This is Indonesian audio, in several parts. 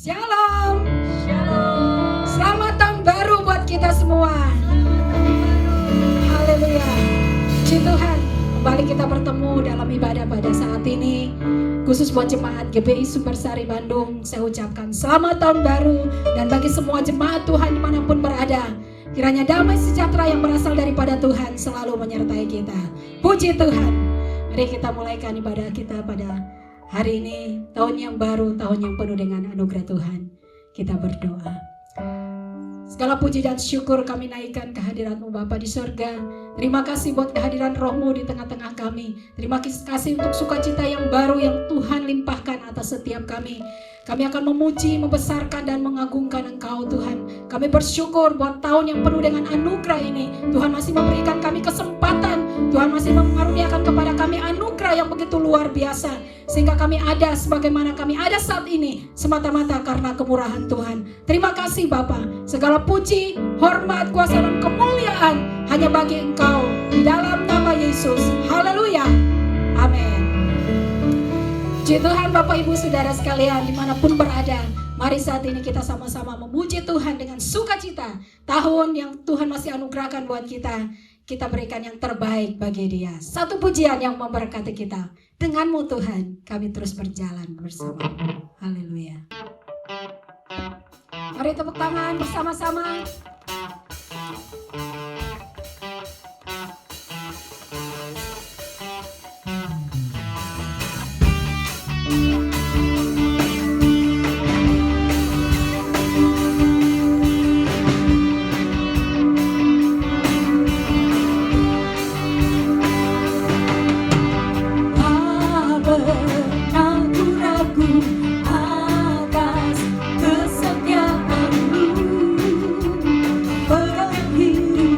Shalom. Shalom. Selamat tahun baru buat kita semua. Haleluya. Puji Tuhan, kembali kita bertemu dalam ibadah pada saat ini. Khusus buat jemaat GBI Sumbersari Bandung, saya ucapkan selamat tahun baru. Dan bagi semua jemaat Tuhan dimanapun berada, kiranya damai sejahtera yang berasal daripada Tuhan selalu menyertai kita. Puji Tuhan. Mari kita mulaikan ibadah kita pada hari ini, tahun yang baru, tahun yang penuh dengan anugerah Tuhan. Kita berdoa. Segala puji dan syukur kami naikkan kehadirat-Mu Bapa di surga. Terima kasih buat kehadiran Roh-Mu di tengah-tengah kami. Terima kasih untuk sukacita yang baru yang Tuhan limpahkan atas setiap kami. Kami akan memuji, membesarkan dan mengagungkan Engkau Tuhan. Kami bersyukur buat tahun yang penuh dengan anugerah ini. Tuhan masih memberikan kami kesempatan. Tuhan masih mengaruniakan kepada kami anugerah yang begitu luar biasa. Sehingga kami ada sebagaimana kami ada saat ini. Semata-mata karena kemurahan Tuhan. Terima kasih Bapa. Segala puji, hormat, kuasa dan kemuliaan hanya bagi Engkau. Di dalam nama Yesus. Haleluya. Amin. Puji Tuhan Bapak Ibu Saudara sekalian dimanapun berada. Mari saat ini kita sama-sama memuji Tuhan dengan sukacita. Tahun yang Tuhan masih anugerahkan buat kita. Kita berikan yang terbaik bagi Dia. Satu pujian yang memberkati kita. Denganmu Tuhan kami terus berjalan bersama. Haleluya. Mari tepuk tangan bersama-sama. Hidup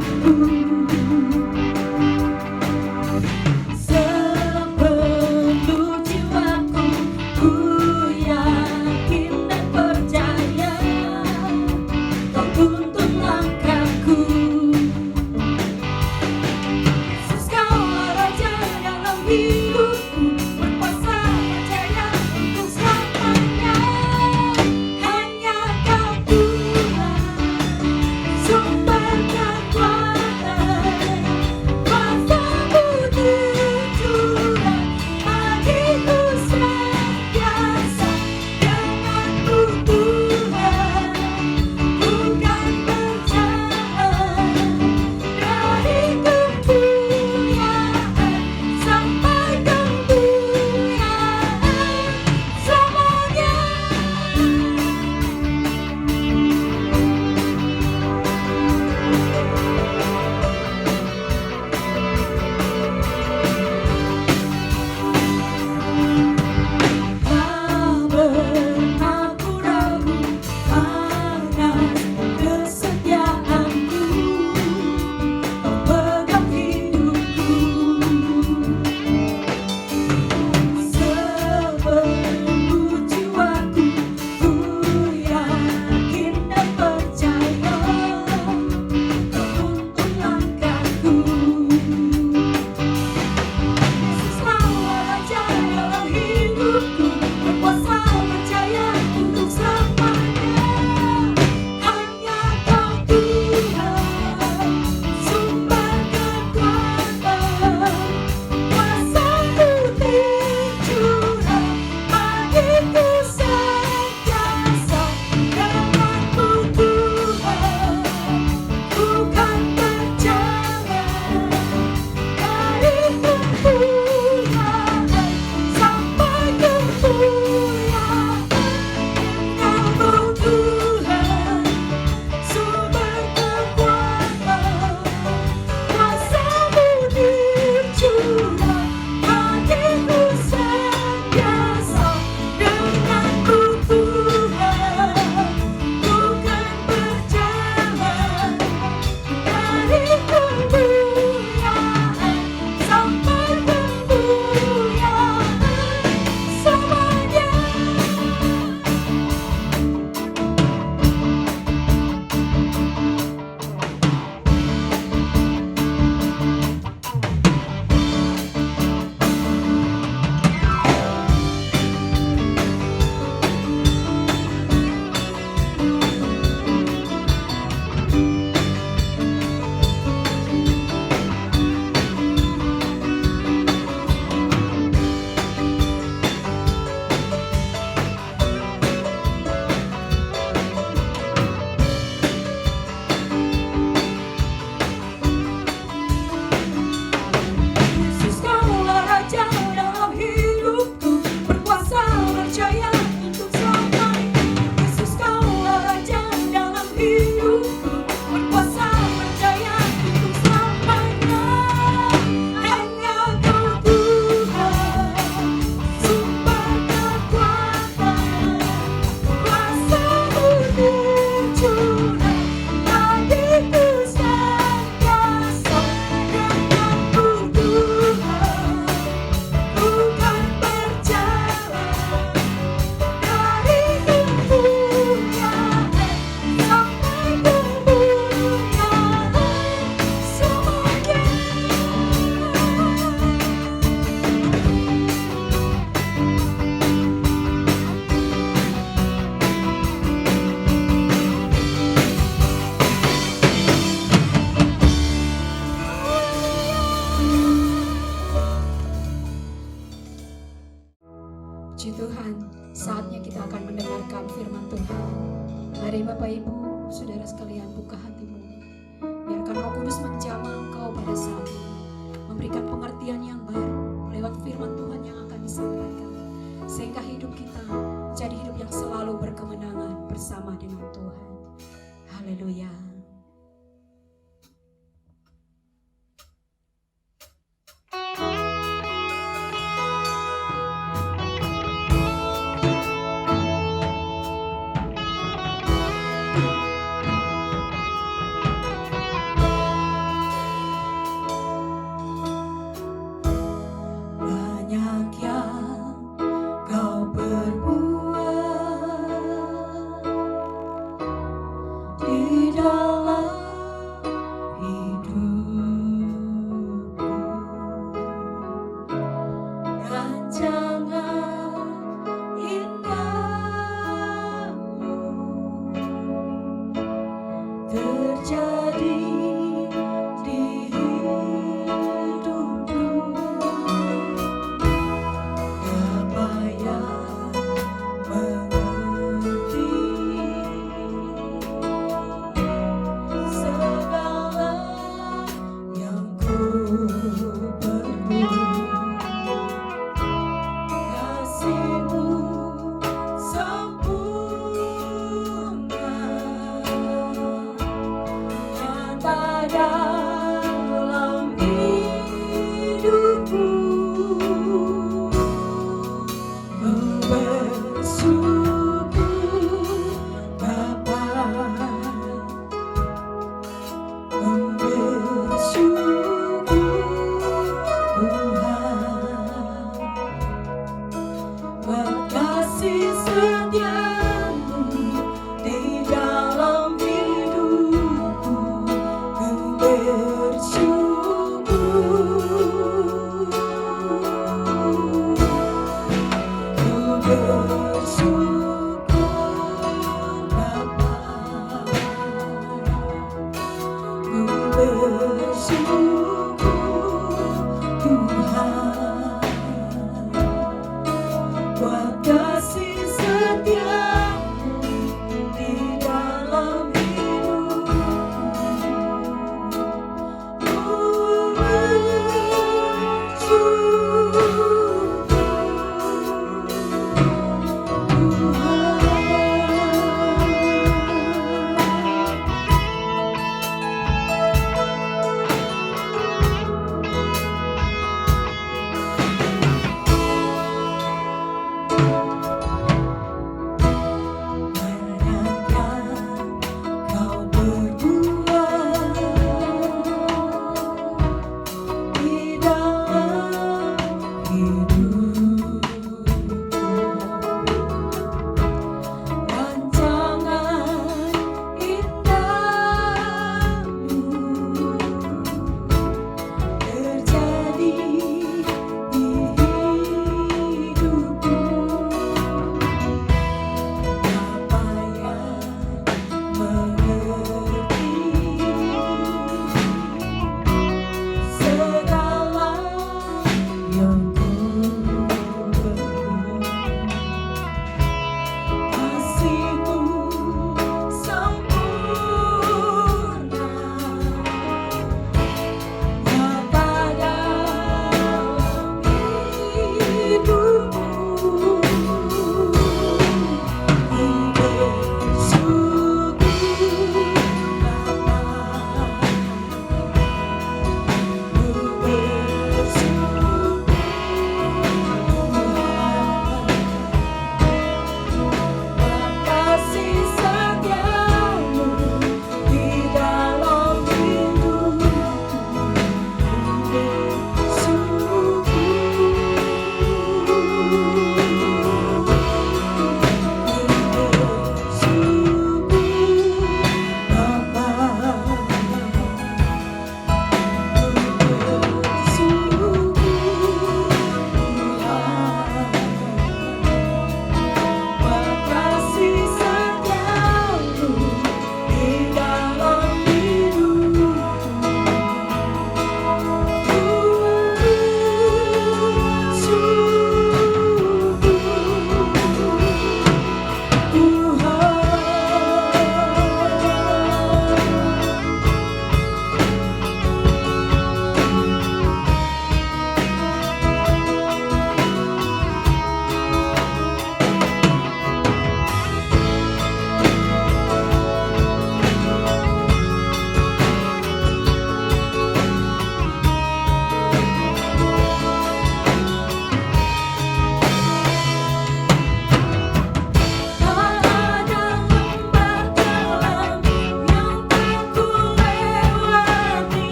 Puji Tuhan, saatnya kita akan mendengarkan firman Tuhan. Mari Bapak Ibu, saudara sekalian, buka hatimu. Biarkan Roh Kudus menjamah engkau pada saat ini, memberikan pengertian yang baru lewat firman Tuhan yang akan disampaikan, sehingga hidup kita jadi hidup yang selalu berkemenangan bersama dengan Tuhan. Haleluya.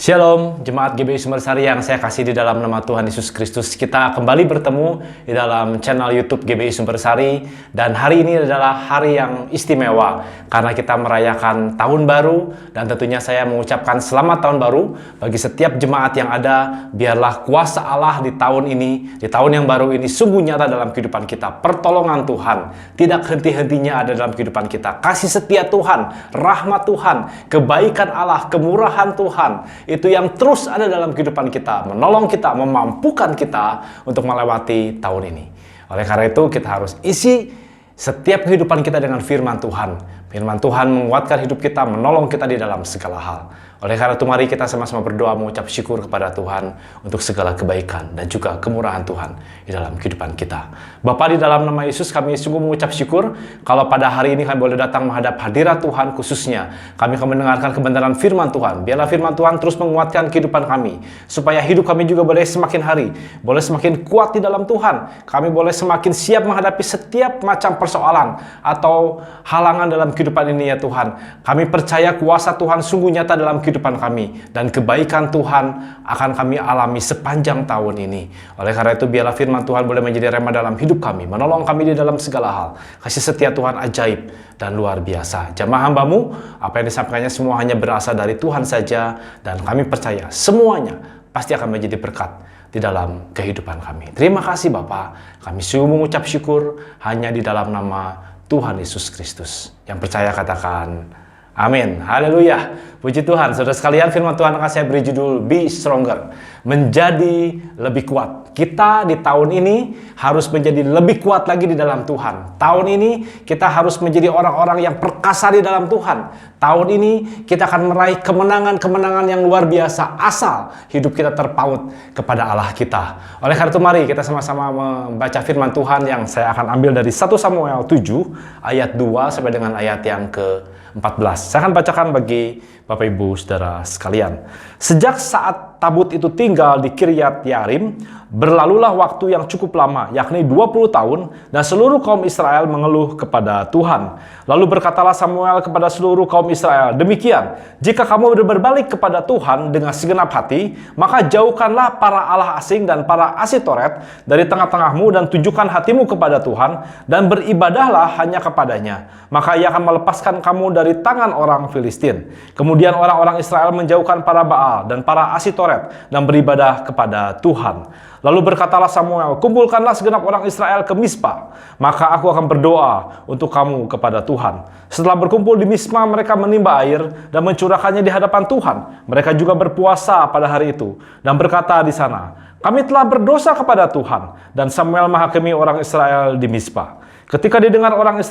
Shalom, Jemaat GBI Sumbersari yang saya kasih di dalam nama Tuhan Yesus Kristus. Kita kembali bertemu di dalam channel YouTube GBI Sumbersari. Dan hari ini adalah hari yang istimewa karena kita merayakan tahun baru. Dan tentunya saya mengucapkan selamat tahun baru bagi setiap jemaat yang ada. Biarlah kuasa Allah di tahun ini, di tahun yang baru ini sungguh nyata dalam kehidupan kita. Pertolongan Tuhan tidak henti-hentinya ada dalam kehidupan kita. Kasih setia Tuhan, rahmat Tuhan, kebaikan Allah, kemurahan Tuhan, itu yang terus ada dalam kehidupan kita, menolong kita, memampukan kita untuk melewati tahun ini. Oleh karena itu kita harus isi setiap kehidupan kita dengan firman Tuhan. Firman Tuhan menguatkan hidup kita, menolong kita di dalam segala hal. Oleh karena itu mari kita sama-sama berdoa mengucap syukur kepada Tuhan untuk segala kebaikan dan juga kemurahan Tuhan di dalam kehidupan kita. Bapa, di dalam nama Yesus kami sungguh mengucap syukur kalau pada hari ini kami boleh datang menghadap hadirat Tuhan, khususnya kami akan mendengarkan kebenaran firman Tuhan. Biarlah firman Tuhan terus menguatkan kehidupan kami, supaya hidup kami juga boleh semakin hari, boleh semakin kuat di dalam Tuhan. Kami boleh semakin siap menghadapi setiap macam persoalan atau halangan dalam kehidupan ini ya Tuhan. Kami percaya kuasa Tuhan sungguh nyata dalam kehidupan kami, dan kebaikan Tuhan akan kami alami sepanjang tahun ini. Oleh karena itu biarlah firman Tuhan boleh menjadi rema dalam hidup kami, menolong kami di dalam segala hal. Kasih setia Tuhan ajaib dan luar biasa. Jamaah hamba-Mu, apa yang disampaikannya semua hanya berasal dari Tuhan saja, dan kami percaya semuanya pasti akan menjadi berkat di dalam kehidupan kami. Terima kasih Bapa, kami sungguh mengucap syukur hanya di dalam nama Tuhan Yesus Kristus. Yang percaya katakan amin. Haleluya. Puji Tuhan. Saudara sekalian, firman Tuhan akan saya beri judul Be Stronger. Menjadi lebih kuat. Kita di tahun ini harus menjadi lebih kuat lagi di dalam Tuhan. Tahun ini kita harus menjadi orang-orang yang perkasa di dalam Tuhan. Tahun ini kita akan meraih kemenangan-kemenangan yang luar biasa asal hidup kita terpaut kepada Allah kita. Oleh karena itu mari kita sama-sama membaca firman Tuhan yang saya akan ambil dari 1 Samuel 7 ayat 2 sampai dengan ayat yang ke-14. Saya akan bacakan bagi Bapak Ibu Saudara sekalian. Sejak saat tabut itu tinggal di Kiryat Yarim, berlalulah waktu yang cukup lama, yakni 20 tahun, dan seluruh kaum Israel mengeluh kepada Tuhan. Lalu berkatalah Samuel kepada seluruh kaum Israel, demikian, jika kamu berbalik kepada Tuhan dengan segenap hati, maka jauhkanlah para Allah asing dan para Asitoret dari tengah-tengahmu dan tunjukkan hatimu kepada Tuhan, dan beribadahlah hanya kepadanya. Maka ia akan melepaskan kamu dari tangan orang Filistin. Kemudian orang-orang Israel menjauhkan para Baal dan para Asitoret dan beribadah kepada Tuhan. Lalu berkatalah Samuel, kumpulkanlah segenap orang Israel ke Mispa, maka aku akan berdoa untuk kamu kepada Tuhan. Setelah berkumpul di Mispa, mereka menimba air dan mencurahkannya di hadapan Tuhan. Mereka juga berpuasa pada hari itu dan berkata di sana, kami telah berdosa kepada Tuhan. Dan Samuel menghakimi orang Israel di Mispa. Ketika didengar orang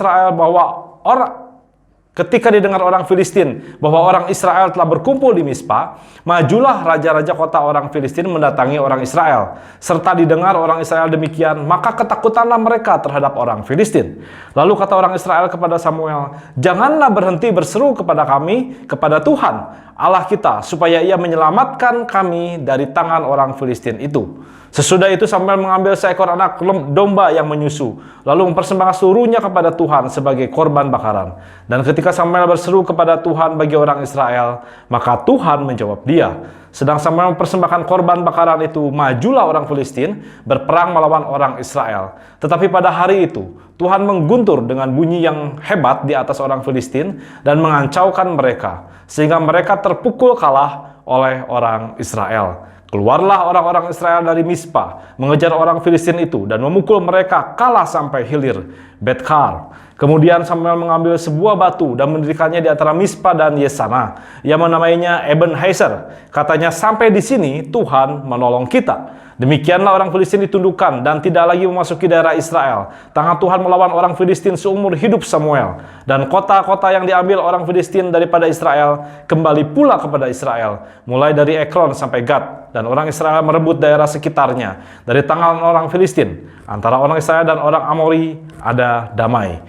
Filistin bahwa orang Israel telah berkumpul di Mispa, majulah raja-raja kota orang Filistin mendatangi orang Israel. Serta didengar orang Israel demikian, maka ketakutanlah mereka terhadap orang Filistin. Lalu kata orang Israel kepada Samuel, janganlah berhenti berseru kepada kami, kepada Tuhan Allah kita, supaya ia menyelamatkan kami dari tangan orang Filistin itu. Sesudah itu Samuel mengambil seekor anak domba yang menyusu, lalu mempersembahkan seluruhnya kepada Tuhan sebagai korban bakaran. Dan ketika Samuel berseru kepada Tuhan bagi orang Israel, maka Tuhan menjawab dia. Sedang Samuel mempersembahkan korban bakaran itu, majulah orang Filistin berperang melawan orang Israel. Tetapi pada hari itu, Tuhan mengguntur dengan bunyi yang hebat di atas orang Filistin dan mengancaukan mereka, sehingga mereka terpukul kalah oleh orang Israel. Keluarlah orang-orang Israel dari Mispa, mengejar orang Filistin itu, dan memukul mereka kalah sampai hilir Bethkar. Kemudian Samuel mengambil sebuah batu dan mendirikannya di antara Mispa dan Yesana. Ia menamainya Ebenezer. Katanya, sampai di sini Tuhan menolong kita. Demikianlah orang Filistin ditundukkan dan tidak lagi memasuki daerah Israel. Tangan Tuhan melawan orang Filistin seumur hidup Samuel. Dan kota-kota yang diambil orang Filistin daripada Israel kembali pula kepada Israel, mulai dari Ekron sampai Gad. Dan orang Israel merebut daerah sekitarnya dari tangan orang Filistin. Antara orang Israel dan orang Amori ada damai.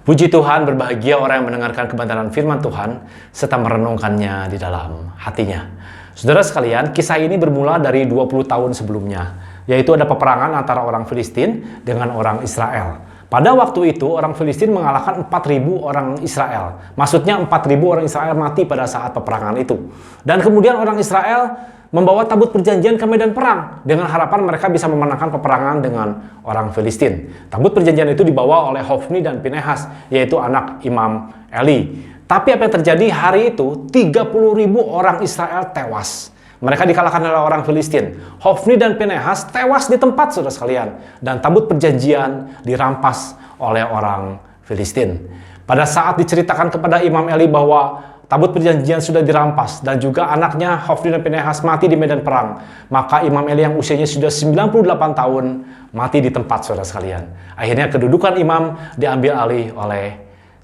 Puji Tuhan, berbahagia orang yang mendengarkan kebenaran firman Tuhan serta merenungkannya di dalam hatinya. Saudara sekalian, kisah ini bermula dari 20 tahun sebelumnya, yaitu ada peperangan antara orang Filistin dengan orang Israel. Pada waktu itu, orang Filistin mengalahkan 4.000 orang Israel. Maksudnya 4.000 orang Israel mati pada saat peperangan itu. Dan kemudian orang Israel membawa tabut perjanjian ke medan perang dengan harapan mereka bisa memenangkan peperangan dengan orang Filistin. Tabut perjanjian itu dibawa oleh Hofni dan Pinehas, yaitu anak Imam Eli. Tapi apa yang terjadi hari itu, 30.000 orang Israel tewas. Mereka dikalahkan oleh orang Filistin. Hofni dan Pinehas tewas di tempat, saudara sekalian. Dan tabut perjanjian dirampas oleh orang Filistin. Pada saat diceritakan kepada Imam Eli bahwa tabut perjanjian sudah dirampas dan juga anaknya Hofni dan Pinehas mati di medan perang, maka Imam Eli yang usianya sudah 98 tahun mati di tempat, saudara sekalian. Akhirnya kedudukan imam diambil alih oleh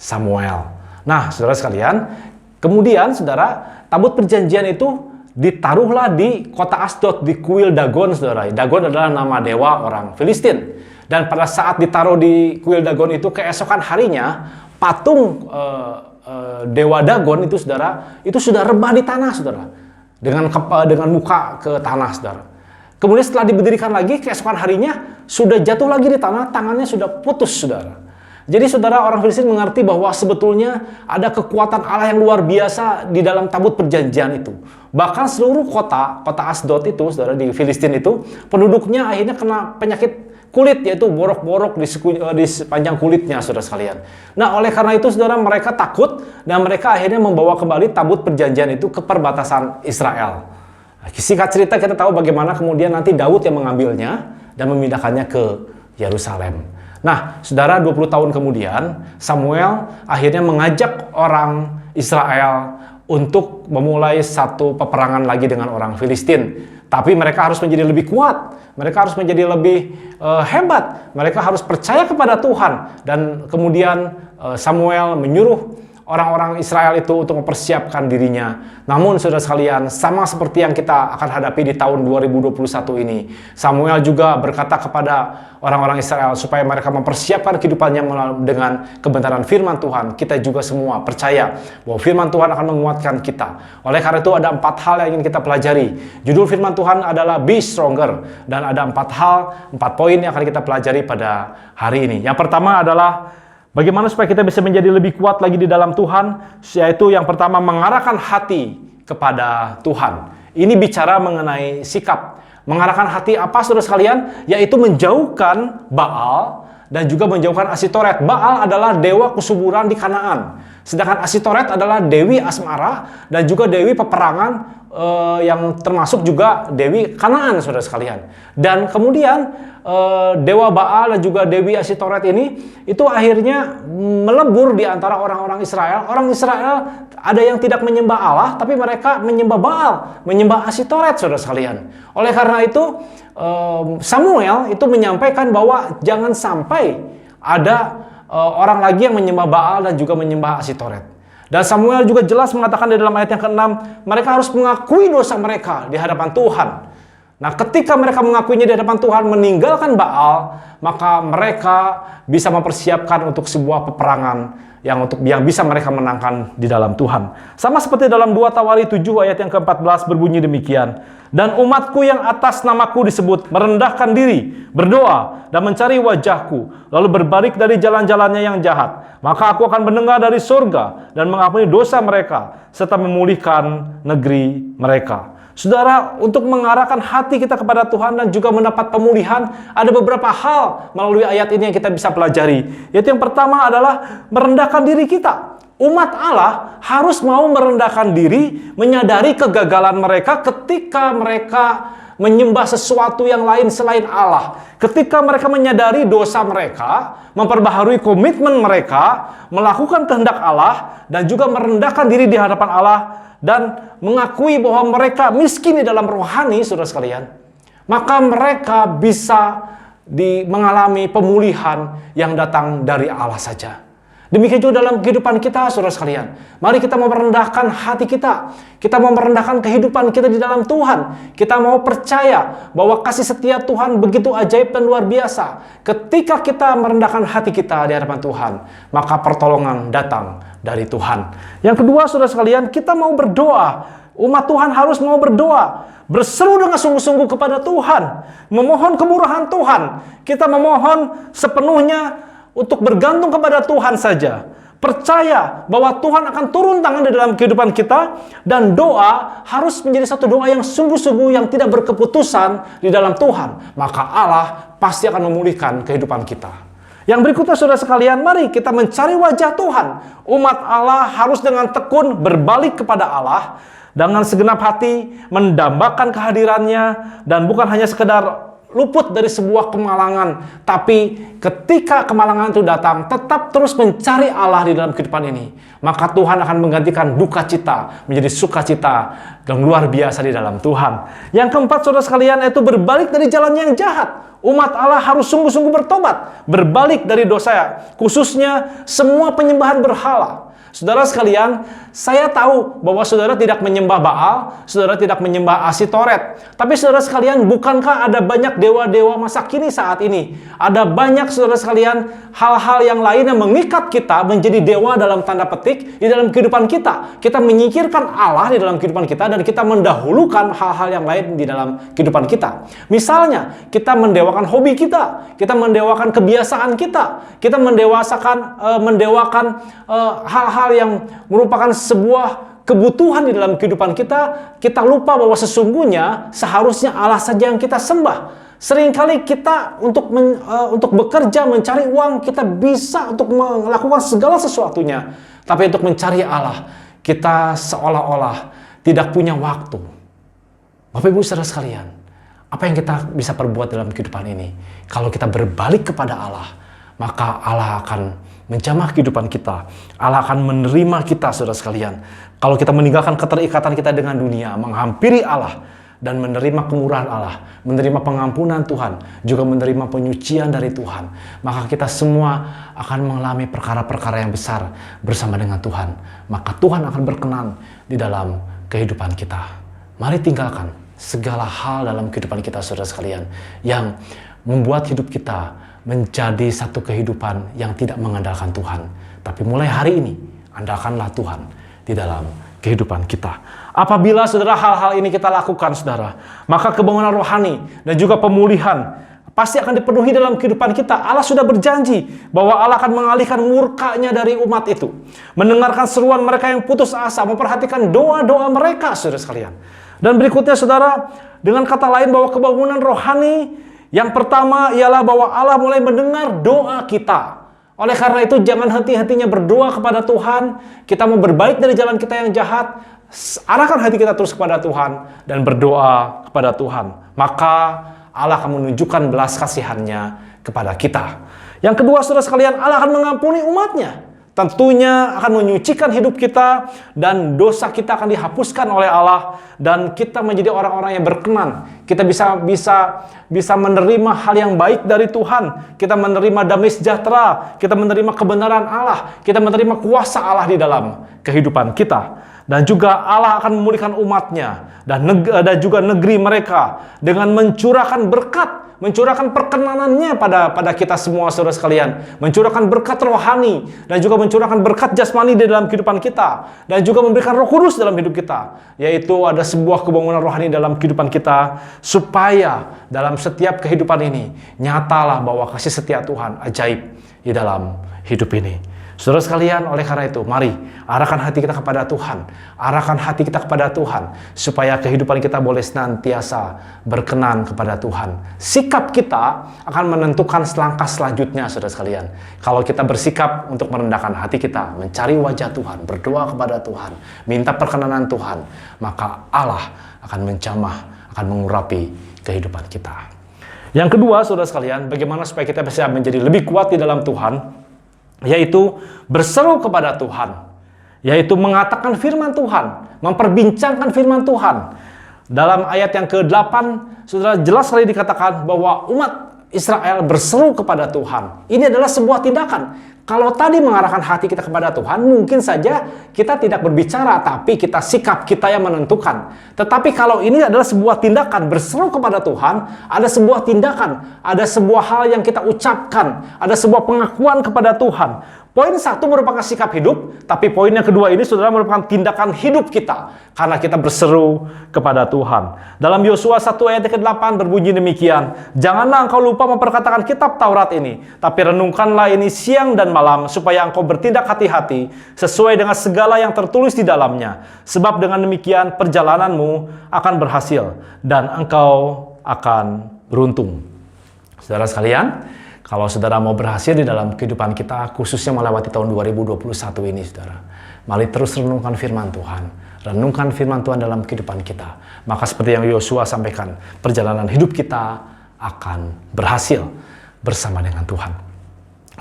Samuel. Nah, saudara sekalian, kemudian saudara, tabut perjanjian itu ditaruhlah di kota Asdod, di kuil Dagon, saudara. Dagon adalah nama dewa orang Filistin. Dan pada saat ditaruh di kuil Dagon itu, keesokan harinya patung dewa Dagon itu, saudara, itu sudah rebah di tanah, saudara, dengan muka ke tanah, saudara. Kemudian setelah diberdirikan lagi, keesokan harinya sudah jatuh lagi di tanah, tangannya sudah putus, saudara. Jadi saudara, orang Filistin mengerti bahwa sebetulnya ada kekuatan Allah yang luar biasa di dalam tabut perjanjian itu. Bahkan seluruh kota Asdod itu, saudara, di Filistin itu, penduduknya akhirnya kena penyakit kulit, yaitu borok-borok di sepanjang kulitnya, saudara sekalian. Nah, oleh karena itu, saudara, mereka takut dan mereka akhirnya membawa kembali tabut perjanjian itu ke perbatasan Israel. Singkat cerita, kita tahu bagaimana kemudian nanti Daud yang mengambilnya dan memindahkannya ke Yerusalem. Nah, saudara, 20 tahun kemudian, Samuel akhirnya mengajak orang Israel untuk memulai satu peperangan lagi dengan orang Filistin. Tapi mereka harus menjadi lebih kuat, mereka harus menjadi lebih hebat, mereka harus percaya kepada Tuhan. Dan kemudian Samuel menyuruh orang-orang Israel itu untuk mempersiapkan dirinya. Namun saudara sekalian, sama seperti yang kita akan hadapi di tahun 2021 ini, Samuel juga berkata kepada orang-orang Israel supaya mereka mempersiapkan kehidupannya dengan kebenaran firman Tuhan. Kita juga semua percaya bahwa firman Tuhan akan menguatkan kita. Oleh karena itu ada 4 hal yang ingin kita pelajari. Judul firman Tuhan adalah Be Stronger. Dan ada 4 poin yang akan kita pelajari pada hari ini. Yang pertama adalah bagaimana supaya kita bisa menjadi lebih kuat lagi di dalam Tuhan, yaitu yang pertama mengarahkan hati kepada Tuhan. Ini bicara mengenai sikap. Mengarahkan hati apa, saudara sekalian? Yaitu menjauhkan Baal dan juga menjauhkan Asitoret. Baal adalah dewa kesuburan di Kanaan. Sedangkan Asitoret adalah dewi asmara dan juga dewi peperangan, yang termasuk juga dewi Kanaan, saudara sekalian. Dan kemudian dewa Baal dan juga dewi Asitoret ini itu akhirnya melebur di antara orang-orang Israel. Orang Israel ada yang tidak menyembah Allah, tapi mereka menyembah Baal, menyembah Asitoret, saudara sekalian. Oleh karena itu Samuel itu menyampaikan bahwa jangan sampai ada orang lagi yang menyembah Baal dan juga menyembah Asitoret. Dan Samuel juga jelas mengatakan di dalam ayat yang ke-6, mereka harus mengakui dosa mereka di hadapan Tuhan. Nah, ketika mereka mengakuinya di hadapan Tuhan, meninggalkan Baal, maka mereka bisa mempersiapkan untuk sebuah peperangan yang bisa mereka menangkan di dalam Tuhan. Sama seperti dalam 2 Tawari 7 ayat yang ke-14 berbunyi demikian. Dan umatku yang atas namaku disebut merendahkan diri, berdoa, dan mencari wajahku, lalu berbalik dari jalan-jalannya yang jahat. Maka aku akan mendengar dari surga dan mengampuni dosa mereka, serta memulihkan negeri mereka. Saudara, untuk mengarahkan hati kita kepada Tuhan dan juga mendapat pemulihan, ada beberapa hal melalui ayat ini yang kita bisa pelajari. Yaitu yang pertama adalah merendahkan diri kita. Umat Allah harus mau merendahkan diri, menyadari kegagalan mereka ketika mereka menyembah sesuatu yang lain selain Allah. Ketika mereka menyadari dosa mereka, memperbaharui komitmen mereka, melakukan kehendak Allah, dan juga merendahkan diri di hadapan Allah, dan mengakui bahwa mereka miskin di dalam rohani, saudara sekalian, maka mereka bisa mengalami pemulihan yang datang dari Allah saja. Demikian juga dalam kehidupan kita, saudara sekalian. Mari kita mau merendahkan hati kita. Kita mau merendahkan kehidupan kita di dalam Tuhan. Kita mau percaya bahwa kasih setia Tuhan begitu ajaib dan luar biasa. Ketika kita merendahkan hati kita di hadapan Tuhan, maka pertolongan datang dari Tuhan. Yang kedua, saudara sekalian, kita mau berdoa. Umat Tuhan harus mau berdoa. Berseru dengan sungguh-sungguh kepada Tuhan. Memohon kemurahan Tuhan. Kita memohon sepenuhnya untuk bergantung kepada Tuhan saja. Percaya bahwa Tuhan akan turun tangan di dalam kehidupan kita. Dan doa harus menjadi satu doa yang sungguh-sungguh, yang tidak berkeputusan di dalam Tuhan. Maka Allah pasti akan memulihkan kehidupan kita. Yang berikutnya, saudara sekalian, mari kita mencari wajah Tuhan. Umat Allah harus dengan tekun berbalik kepada Allah, dengan segenap hati mendambakan kehadirannya, dan bukan hanya sekedar luput dari sebuah kemalangan, tapi ketika kemalangan itu datang, tetap terus mencari Allah di dalam kehidupan ini. Maka Tuhan akan menggantikan duka cita menjadi sukacita yang luar biasa di dalam Tuhan. Yang keempat, saudara sekalian, yaitu berbalik dari jalan yang jahat. Umat Allah harus sungguh-sungguh bertobat, berbalik dari dosa, khususnya semua penyembahan berhala. Saudara sekalian, saya tahu bahwa saudara tidak menyembah Baal, saudara tidak menyembah Asitoret. Tapi saudara sekalian, bukankah ada banyak dewa-dewa masa kini saat ini? Ada banyak, saudara sekalian, hal-hal yang lain yang mengikat kita menjadi dewa dalam tanda petik di dalam kehidupan kita. Kita menyingkirkan Allah di dalam kehidupan kita, dan kita mendahulukan hal-hal yang lain di dalam kehidupan kita. Misalnya, kita mendewakan hobi kita mendewakan kebiasaan kita mendewakan hal-hal yang merupakan sebuah kebutuhan di dalam kehidupan kita. Kita lupa bahwa sesungguhnya seharusnya Allah saja yang kita sembah. Seringkali kita untuk bekerja, mencari uang, kita bisa untuk melakukan segala sesuatunya. Tapi untuk mencari Allah, kita seolah-olah tidak punya waktu. Bapak Ibu saudara sekalian, apa yang kita bisa perbuat dalam kehidupan ini? Kalau kita berbalik kepada Allah, maka Allah akan menjamah kehidupan kita. Allah akan menerima kita, saudara sekalian. Kalau kita meninggalkan keterikatan kita dengan dunia, menghampiri Allah, dan menerima kemurahan Allah, menerima pengampunan Tuhan, juga menerima penyucian dari Tuhan, maka kita semua akan mengalami perkara-perkara yang besar bersama dengan Tuhan. Maka Tuhan akan berkenan di dalam kehidupan kita. Mari tinggalkan segala hal dalam kehidupan kita, saudara sekalian, yang membuat hidup kita menjadi satu kehidupan yang tidak mengandalkan Tuhan. Tapi mulai hari ini, andalkanlah Tuhan di dalam kehidupan kita. Apabila saudara hal-hal ini kita lakukan, saudara, maka kebangunan rohani dan juga pemulihan pasti akan dipenuhi dalam kehidupan kita. Allah sudah berjanji bahwa Allah akan mengalihkan murka-Nya dari umat itu. Mendengarkan seruan mereka yang putus asa, memperhatikan doa-doa mereka, saudara sekalian. Dan berikutnya, saudara, dengan kata lain bahwa kebangunan rohani yang pertama ialah bahwa Allah mulai mendengar doa kita. Oleh karena itu, jangan henti-hentinya berdoa kepada Tuhan. Kita mau berbaik dari jalan kita yang jahat, arahkan hati kita terus kepada Tuhan dan berdoa kepada Tuhan. Maka Allah akan menunjukkan belas kasihan-Nya kepada kita. Yang kedua, saudara sekalian, Allah akan mengampuni umat-Nya. Tentunya akan menyucikan hidup kita, dan dosa kita akan dihapuskan oleh Allah, dan kita menjadi orang-orang yang berkenan. Kita bisa menerima hal yang baik dari Tuhan. Kita menerima damai sejahtera, kita menerima kebenaran Allah, kita menerima kuasa Allah di dalam kehidupan kita. Dan juga Allah akan memulihkan umat-Nya dan juga negeri mereka dengan mencurahkan berkat, mencurahkan perkenanannya pada kita semua, saudara sekalian, mencurahkan berkat rohani dan juga mencurahkan berkat jasmani di dalam kehidupan kita, dan juga memberikan Roh Kudus dalam hidup kita, yaitu ada sebuah kebangunan rohani dalam kehidupan kita, supaya dalam setiap kehidupan ini nyatalah bahwa kasih setia Tuhan ajaib di dalam hidup ini. Saudara sekalian, oleh karena itu, mari arahkan hati kita kepada Tuhan. Arahkan hati kita kepada Tuhan, supaya kehidupan kita boleh senantiasa berkenan kepada Tuhan. Sikap kita akan menentukan langkah selanjutnya, saudara sekalian. Kalau kita bersikap untuk merendahkan hati kita, mencari wajah Tuhan, berdoa kepada Tuhan, minta perkenanan Tuhan, maka Allah akan menjamah, akan mengurapi kehidupan kita. Yang kedua, saudara sekalian, bagaimana supaya kita bisa menjadi lebih kuat di dalam Tuhan, yaitu berseru kepada Tuhan, yaitu mengatakan firman Tuhan, memperbincangkan firman Tuhan. Dalam ayat yang ke-8, saudara, jelas sekali dikatakan bahwa umat Israel berseru kepada Tuhan. Ini adalah sebuah tindakan. Kalau tadi mengarahkan hati kita kepada Tuhan, mungkin saja kita tidak berbicara, tapi sikap kita yang menentukan. Tetapi kalau ini adalah sebuah tindakan, berseru kepada Tuhan, ada sebuah tindakan, ada sebuah hal yang kita ucapkan, ada sebuah pengakuan kepada Tuhan. Poin 1 merupakan sikap hidup, tapi poin yang kedua ini, saudara, merupakan tindakan hidup kita, karena kita berseru kepada Tuhan. Dalam Yosua 1 ayat ke-8 berbunyi demikian, "Janganlah engkau lupa memperkatakan kitab Taurat ini, tapi renungkanlah ini siang dan malam, supaya engkau bertindak hati-hati sesuai dengan segala yang tertulis di dalamnya. Sebab dengan demikian perjalananmu akan berhasil, dan engkau akan beruntung." Saudara sekalian, kalau saudara mau berhasil di dalam kehidupan kita, khususnya melewati tahun 2021 ini, saudara, mari terus renungkan firman Tuhan. Renungkan firman Tuhan dalam kehidupan kita. Maka seperti yang Yosua sampaikan, perjalanan hidup kita akan berhasil bersama dengan Tuhan.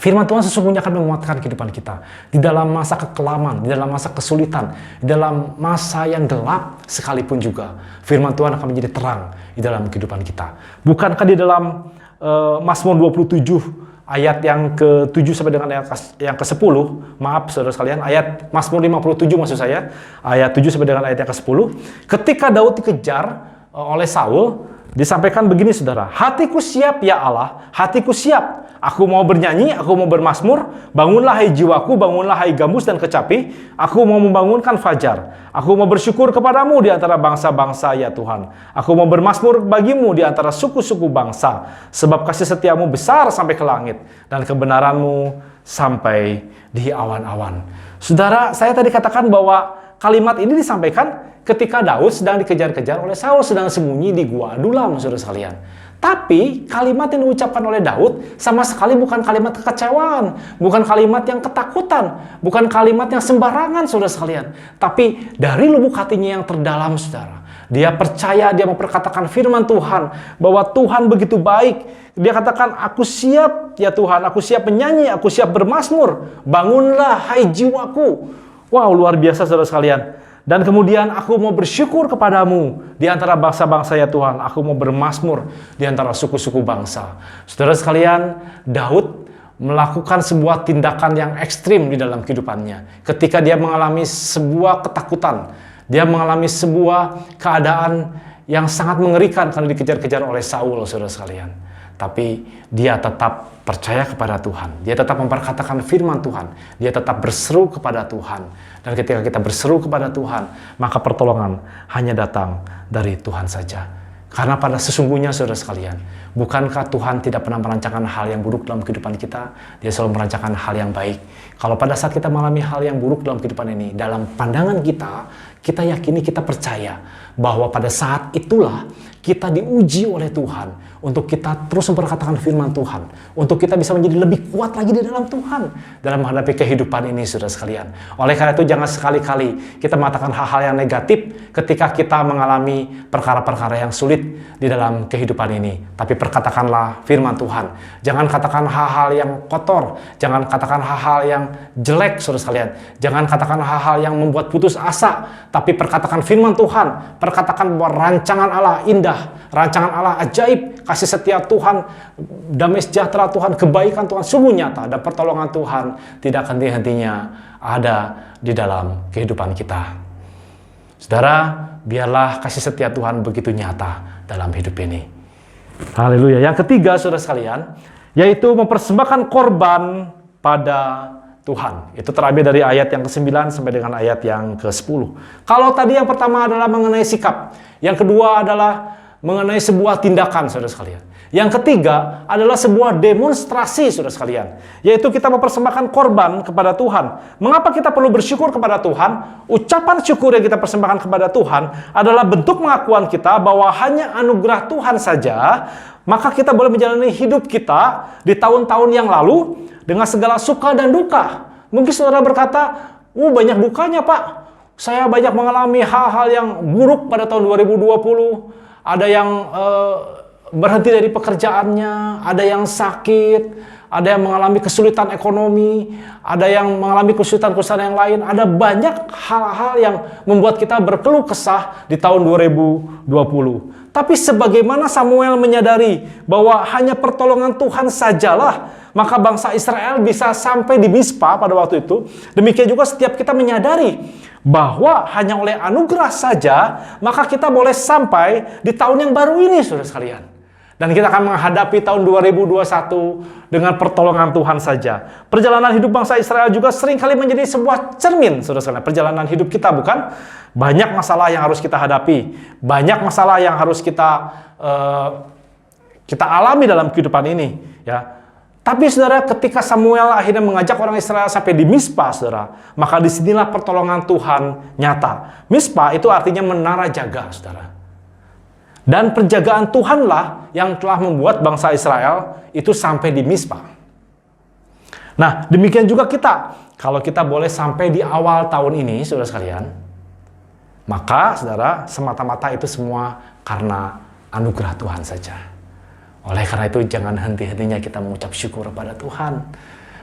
Firman Tuhan sesungguhnya akan menguatkan kehidupan kita. Di dalam masa kekelaman, di dalam masa kesulitan, di dalam masa yang gelap sekalipun juga, firman Tuhan akan menjadi terang di dalam kehidupan kita. Bukankah di dalam Mazmur 27 ayat yang ke-7 sampai dengan yang ke-10, maaf saudara sekalian, ayat Mazmur 57 maksud saya, ayat 7 sampai dengan ayat yang ke-10, ketika Daud dikejar oleh Saul, disampaikan begini, saudara, "Hatiku siap ya Allah, hatiku siap. Aku mau bernyanyi, aku mau bermazmur. Bangunlah hai jiwaku, bangunlah hai gambus dan kecapi. Aku mau membangunkan fajar. Aku mau bersyukur kepadamu di antara bangsa-bangsa ya Tuhan. Aku mau bermazmur bagimu di antara suku-suku bangsa. Sebab kasih setiamu besar sampai ke langit, dan kebenaranmu sampai di awan-awan." Saudara, saya tadi katakan bahwa kalimat ini disampaikan ketika Daud sedang dikejar-kejar oleh Saul, sedang sembunyi di gua Adulam, saudara sekalian. Tapi kalimat yang diucapkan oleh Daud sama sekali bukan kalimat kekecewaan, bukan kalimat yang ketakutan, bukan kalimat yang sembarangan, saudara sekalian. Tapi dari lubuk hatinya yang terdalam, saudara, dia percaya, dia memperkatakan firman Tuhan, bahwa Tuhan begitu baik. Dia katakan, "Aku siap ya Tuhan, aku siap menyanyi, aku siap bermazmur. Bangunlah hai jiwaku." Wow, luar biasa, saudara sekalian. Dan kemudian, "Aku mau bersyukur kepadamu di antara bangsa-bangsa ya Tuhan. Aku mau bermazmur di antara suku-suku bangsa." Saudara sekalian, Daud melakukan sebuah tindakan yang ekstrim di dalam kehidupannya. Ketika dia mengalami sebuah ketakutan, dia mengalami sebuah keadaan yang sangat mengerikan karena dikejar-kejar oleh Saul, saudara sekalian. Tapi dia tetap percaya kepada Tuhan. Dia tetap memperkatakan firman Tuhan. Dia tetap berseru kepada Tuhan. Dan ketika kita berseru kepada Tuhan, maka pertolongan hanya datang dari Tuhan saja. Karena pada sesungguhnya, saudara sekalian, bukankah Tuhan tidak pernah merancangkan hal yang buruk dalam kehidupan kita? Dia selalu merancangkan hal yang baik. Kalau pada saat kita mengalami hal yang buruk dalam kehidupan ini, dalam pandangan kita yakini, kita percaya bahwa pada saat itulah kita diuji oleh Tuhan untuk kita terus memperkatakan firman Tuhan, untuk kita bisa menjadi lebih kuat lagi di dalam Tuhan dalam menghadapi kehidupan ini, saudara sekalian. Oleh karena itu, jangan sekali-kali kita mengatakan hal-hal yang negatif ketika kita mengalami perkara-perkara yang sulit di dalam kehidupan ini. Tapi perkatakanlah firman Tuhan. Jangan katakan hal-hal yang kotor, jangan katakan hal-hal yang jelek, saudara sekalian. Jangan katakan hal-hal yang membuat putus asa, tapi perkatakan firman Tuhan. Perkatakan bahwa rancangan Allah indah, rancangan Allah ajaib, kasih setia Tuhan, damai sejahtera Tuhan, kebaikan Tuhan sungguh nyata, dan pertolongan Tuhan tidak henti-hentinya ada di dalam kehidupan kita. Saudara, biarlah kasih setia Tuhan begitu nyata dalam hidup ini. Haleluya. Yang ketiga, saudara sekalian, yaitu mempersembahkan korban pada Tuhan. Itu terambil dari ayat yang ke-9 sampai dengan ayat yang ke-10. Kalau tadi yang pertama adalah mengenai sikap, yang kedua adalah mengenai sebuah tindakan, saudara sekalian. Yang ketiga adalah sebuah demonstrasi, saudara sekalian, yaitu kita mempersembahkan korban kepada Tuhan. Mengapa kita perlu bersyukur kepada Tuhan? Ucapan syukur yang kita persembahkan kepada Tuhan adalah bentuk pengakuan kita bahwa hanya anugerah Tuhan saja, maka kita boleh menjalani hidup kita di tahun-tahun yang lalu dengan segala suka dan duka. Mungkin saudara berkata, banyak dukanya Pak. Saya banyak mengalami hal-hal yang buruk pada tahun 2020. Ada yang berhenti dari pekerjaannya, ada yang sakit, ada yang mengalami kesulitan ekonomi, ada yang mengalami kesulitan-kesulitan yang lain. Ada banyak hal-hal yang membuat kita berkeluh kesah di tahun 2020. Tapi sebagaimana Samuel menyadari bahwa hanya pertolongan Tuhan sajalah, maka bangsa Israel bisa sampai di Mispa pada waktu itu. Demikian juga setiap kita menyadari bahwa hanya oleh anugerah saja, maka kita boleh sampai di tahun yang baru ini, saudara sekalian. Dan kita akan menghadapi tahun 2021 dengan pertolongan Tuhan saja. Perjalanan hidup bangsa Israel juga seringkali menjadi sebuah cermin, saudara sekalian. Perjalanan hidup kita, bukan? Banyak masalah yang harus kita hadapi. Banyak masalah yang harus kita alami dalam kehidupan ini. Ya. Tapi saudara, ketika Samuel akhirnya mengajak orang Israel sampai di Mispa, saudara, maka disinilah pertolongan Tuhan nyata. Mispa itu artinya menara jaga, saudara. Dan penjagaan Tuhanlah yang telah membuat bangsa Israel itu sampai di Mispa. Nah, demikian juga kita. Kalau kita boleh sampai di awal tahun ini, saudara sekalian, maka saudara, semata-mata itu semua karena anugerah Tuhan saja. Oleh karena itu, jangan henti-hentinya kita mengucap syukur kepada Tuhan.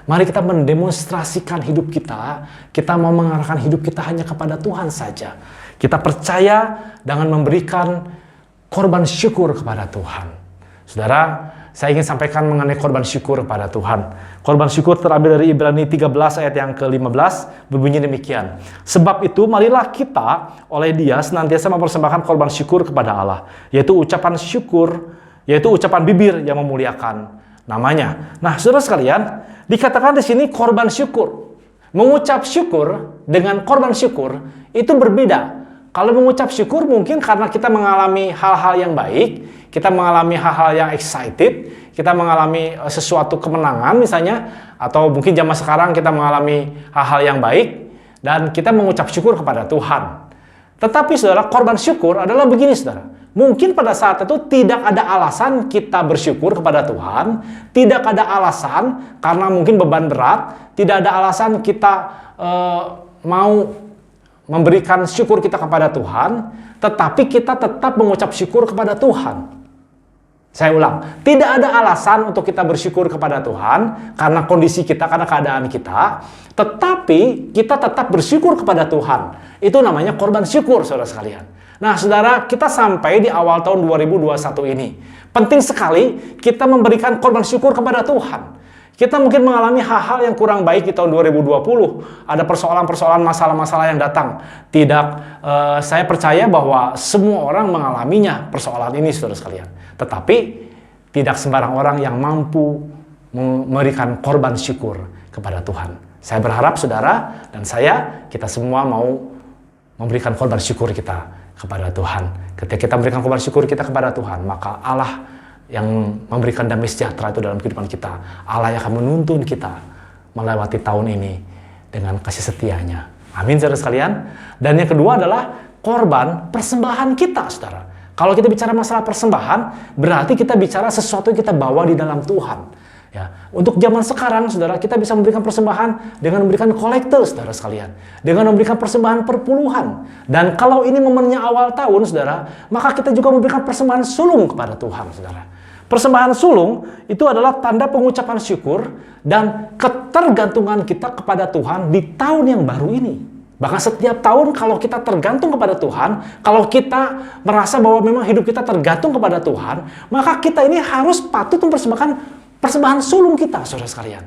Mari kita mendemonstrasikan hidup kita. Kita mau mengarahkan hidup kita hanya kepada Tuhan saja. Kita percaya dengan memberikan korban syukur kepada Tuhan. Saudara, saya ingin sampaikan mengenai korban syukur kepada Tuhan. Korban syukur terambil dari Ibrani 13 ayat yang ke-15, berbunyi demikian. Sebab itu, marilah kita oleh Dia senantiasa mempersembahkan korban syukur kepada Allah, yaitu ucapan syukur, yaitu ucapan bibir yang memuliakan namanya. Nah, saudara sekalian, dikatakan di sini korban syukur. Mengucap syukur dengan korban syukur itu berbeda. Kalau mengucap syukur mungkin karena kita mengalami hal-hal yang baik, kita mengalami hal-hal yang excited, kita mengalami sesuatu kemenangan misalnya, atau mungkin zaman sekarang kita mengalami hal-hal yang baik, dan kita mengucap syukur kepada Tuhan. Tetapi saudara, korban syukur adalah begini saudara. Mungkin pada saat itu tidak ada alasan kita bersyukur kepada Tuhan, tidak ada alasan karena mungkin beban berat, tidak ada alasan kita mau memberikan syukur kita kepada Tuhan, tetapi kita tetap mengucap syukur kepada Tuhan. Saya ulang, tidak ada alasan untuk kita bersyukur kepada Tuhan karena kondisi kita, karena keadaan kita, tetapi kita tetap bersyukur kepada Tuhan. Itu namanya korban syukur, saudara sekalian. Nah, saudara, kita sampai di awal tahun 2021 ini. Penting sekali kita memberikan korban syukur kepada Tuhan. Kita mungkin mengalami hal-hal yang kurang baik di tahun 2020. Ada persoalan-persoalan, masalah-masalah yang datang. Saya percaya bahwa semua orang mengalaminya persoalan ini, saudara sekalian. Tetapi tidak sembarang orang yang mampu memberikan korban syukur kepada Tuhan. Saya berharap saudara dan kita semua mau memberikan korban syukur kita kepada Tuhan. Ketika kita memberikan korban syukur kita kepada Tuhan, maka Allah yang memberikan damai sejahtera itu dalam kehidupan kita. Allah yang akan menuntun kita melewati tahun ini dengan kasih setianya. Amin, saudara sekalian. Dan yang kedua adalah korban persembahan kita, saudara. Kalau kita bicara masalah persembahan, berarti kita bicara sesuatu yang kita bawa di dalam Tuhan. Ya, untuk zaman sekarang, saudara, kita bisa memberikan persembahan dengan memberikan kolektor, saudara sekalian. Dengan memberikan persembahan perpuluhan. Dan kalau ini momennya awal tahun, saudara, maka kita juga memberikan persembahan sulung kepada Tuhan, saudara. Persembahan sulung itu adalah tanda pengucapan syukur dan ketergantungan kita kepada Tuhan di tahun yang baru ini. Bahkan setiap tahun kalau kita tergantung kepada Tuhan, kalau kita merasa bahwa memang hidup kita tergantung kepada Tuhan, maka kita ini harus patut mempersembahkan persembahan sulung kita, saudara sekalian.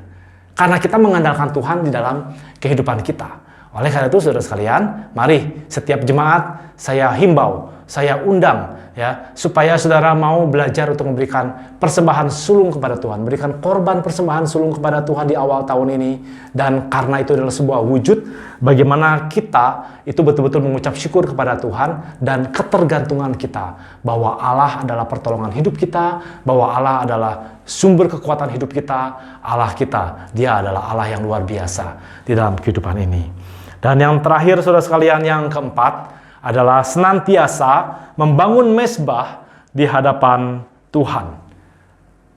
Karena kita mengandalkan Tuhan di dalam kehidupan kita. Oleh karena itu saudara sekalian, mari setiap jemaat saya himbau, saya undang ya, supaya saudara mau belajar untuk memberikan persembahan sulung kepada Tuhan, berikan korban persembahan sulung kepada Tuhan di awal tahun ini. Dan karena itu adalah sebuah wujud bagaimana kita itu betul-betul mengucap syukur kepada Tuhan dan ketergantungan kita bahwa Allah adalah pertolongan hidup kita, bahwa Allah adalah sumber kekuatan hidup kita. Allah kita, Dia adalah Allah yang luar biasa di dalam kehidupan ini. Dan yang terakhir saudara sekalian, yang keempat adalah senantiasa membangun mezbah di hadapan Tuhan.